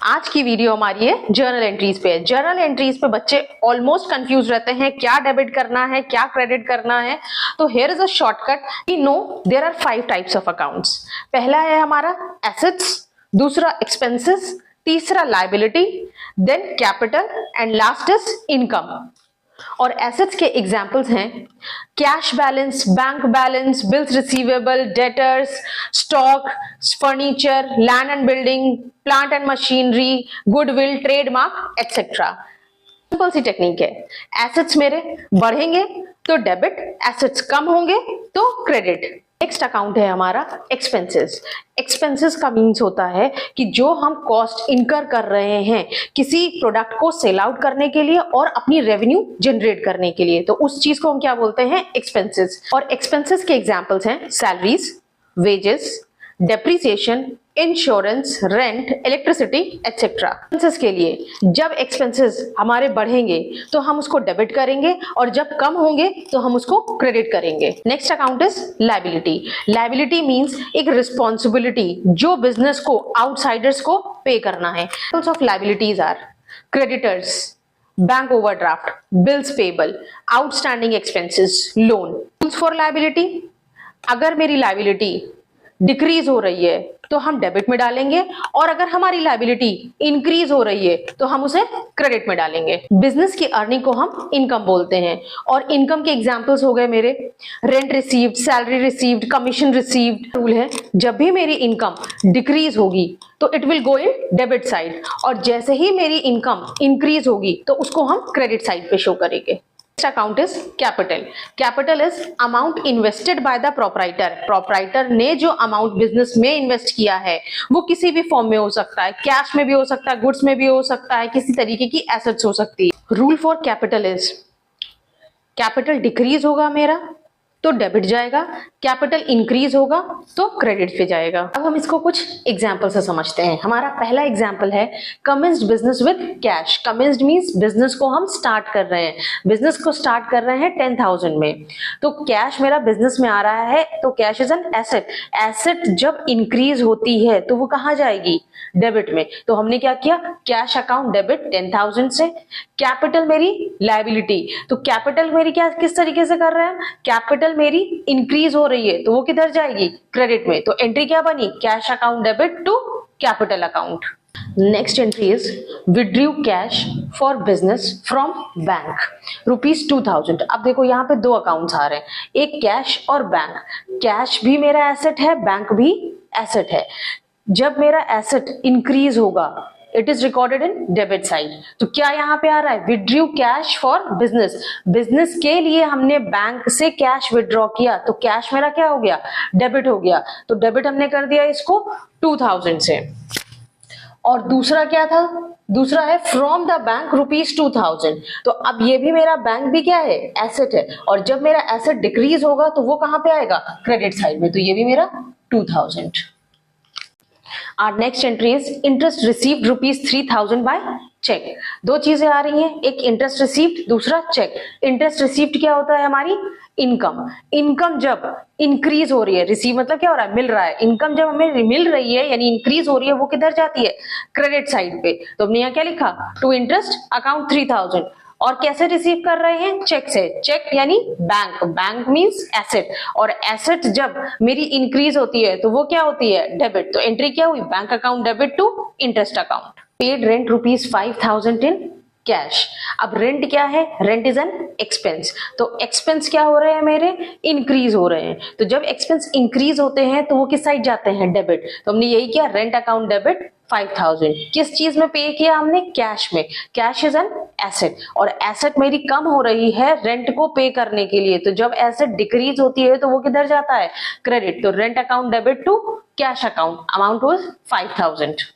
आज की वीडियो हमारी है जर्नल एंट्रीज पे। जर्नल एंट्रीज पे बच्चे ऑलमोस्ट कंफ्यूज रहते हैं, क्या डेबिट करना है, क्या क्रेडिट करना है। तो here is a shortcut. We know there are 5 types of accounts. पहला है हमारा एसेट्स, दूसरा एक्सपेंसेस, तीसरा liability, then capital and last is income. और एसेट्स के एग्जाम्पल्स हैं cash balance, bank balance, bills receivable, debtors, stock, furniture, land and building, plant and machinery, goodwill, trademark etcetera. Simple सी technique है। Assets मेरे बढ़ेंगे तो debit, assets कम होंगे तो क्रेडिट। नेक्स्ट अकाउंट है हमारा एक्सपेंसेस। एक्सपेंसेस का मीन्स होता है कि जो हम कॉस्ट इनकर कर रहे हैं किसी प्रोडक्ट को सेल आउट करने के लिए और अपनी रेवेन्यू जनरेट करने के लिए, तो उस चीज को हम क्या बोलते हैं, एक्सपेंसेस। और एक्सपेंसेस के एग्जांपल्स हैं salaries, wages, depreciation, insurance, rent, electricity etcetera. Expenses के लिए जब एक्सपेंसेस हमारे बढ़ेंगे तो हम उसको डेबिट करेंगे और जब कम होंगे तो हम उसको क्रेडिट करेंगे। Next account is liability. Liability means एक रिस्पॉन्सिबिलिटी जो बिजनेस को, आउटसाइडर्स को पे करना है। Types of liabilities are creditors, bank overdraft, bills payable, outstanding expenses, loan. Rules for liability, अगर मेरी लायबिलिटी डिक्रीज हो रही है तो हम डेबिट में डालेंगे और अगर हमारी लायबिलिटी इंक्रीज हो रही है तो हम उसे क्रेडिट में डालेंगे। बिजनेस की अर्निंग को हम इनकम बोलते हैं और इनकम के एग्जांपल्स हो गए मेरे rent received, salary received, commission received. Rule है जब भी मेरी इनकम डिक्रीज होगी तो it will go in debit side और जैसे ही मेरी इनकम इंक्रीज होगी तो उसको हम क्रेडिट साइड पे शो करेंगे। Next account is capital. Capital is amount invested by the proprietor. Proprietor ने जो amount business में invest किया है वो किसी भी फॉर्म में हो सकता है, कैश में भी हो सकता है, गुड्स में भी हो सकता है, किसी तरीके की एसेट्स हो सकती है। Rule for capital is capital decrease होगा मेरा तो डेबिट जाएगा, कैपिटल इंक्रीज होगा तो क्रेडिट पे जाएगा। अब हम इसको कुछ एग्जांपल से समझते हैं। हमारा पहला एग्जांपल है commenced business with cash. Commenced means business को हम स्टार्ट कर रहे हैं, बिजनेस को स्टार्ट कर रहे हैं 10,000 में, तो कैश मेरा बिजनेस में आ रहा है तो cash is an asset. Asset जब इंक्रीज होती है तो वो कहाँ जाएगी, डेबिट में। तो हमने क्या किया, कैश अकाउंट डेबिट 10,000 से। कैपिटल मेरी लायबिलिटी, तो कैपिटल मेरी क्या किस तरीके से कर रहे हैं, कैपिटल मेरी इंक्रीज हो रही है तो वो किधर जाएगी, क्रेडिट में। तो एंट्री क्या बनी, cash account debit to capital account. Next entry is withdrew cash for business from bank ₹2000। अब देखो यहाँ पे दो अकाउंट्स आ रहे हैं, एक कैश और बैंक। कैश भी मेरा एसेट है, बैंक भी एसेट है। जब मेरा एसेट इंक्रीज होगा it is recorded in debit side. तो क्या यहाँ पे आ रहा है, withdrew cash for business. Business के लिए हमने बैंक से कैश विड्रॉ किया तो कैश मेरा क्या हो गया, डेबिट हो गया। तो डेबिट हमने कर दिया इसको 2000 से। और दूसरा क्या था, दूसरा है फ्रॉम द बैंक ₹2000। तो अब ये भी मेरा बैंक भी क्या है, एसेट है। और जब मेरा एसेट डिक्रीज होगा तो वो कहाँ पे आएगा, क्रेडिट साइड में। तो ये भी मेरा 2000। Our next entry is interest received ₹3000 by check। दो चीजें आ रही हैं, एक इंटरेस्ट रिसीव्ड, दूसरा चेक। इंटरेस्ट रिसीव्ड क्या होता है, हमारी इनकम। इनकम जब इंक्रीज हो रही है, रिसीव मतलब क्या हो रहा है, मिल रहा है। इनकम जब हमें मिल रही है यानी इंक्रीज हो रही है वो किधर जाती है, क्रेडिट साइड पे। तो हमने यहाँ क्या लिखा, टू इंटरेस्ट अकाउंट 3000। और कैसे रिसीव कर रहे हैं, चेक से। चेक यानी बैंक, बैंक मींस एसेट। और एसेट जब मेरी इंक्रीज होती है तो वो क्या होती है, डेबिट। तो एंट्री क्या हुई, bank account debit to interest account. Paid rent ₹5000 in cash. अब रेंट क्या है, रेंट इज एन एक्सपेंस। तो एक्सपेंस क्या हो रहे हैं मेरे, इंक्रीज हो रहे हैं। तो जब एक्सपेंस इंक्रीज होते हैं तो वो किस साइड जाते हैं, डेबिट। तो हमने यही किया, रेंट अकाउंट डेबिट 5000। किस चीज में पे किया हमने, कैश में। कैश इज एन एसेट और एसेट मेरी कम हो रही है रेंट को पे करने के लिए। तो जब एसेट डिक्रीज होती है तो वो किधर जाता है, क्रेडिट। तो rent account debit to cash account, amount was 5000।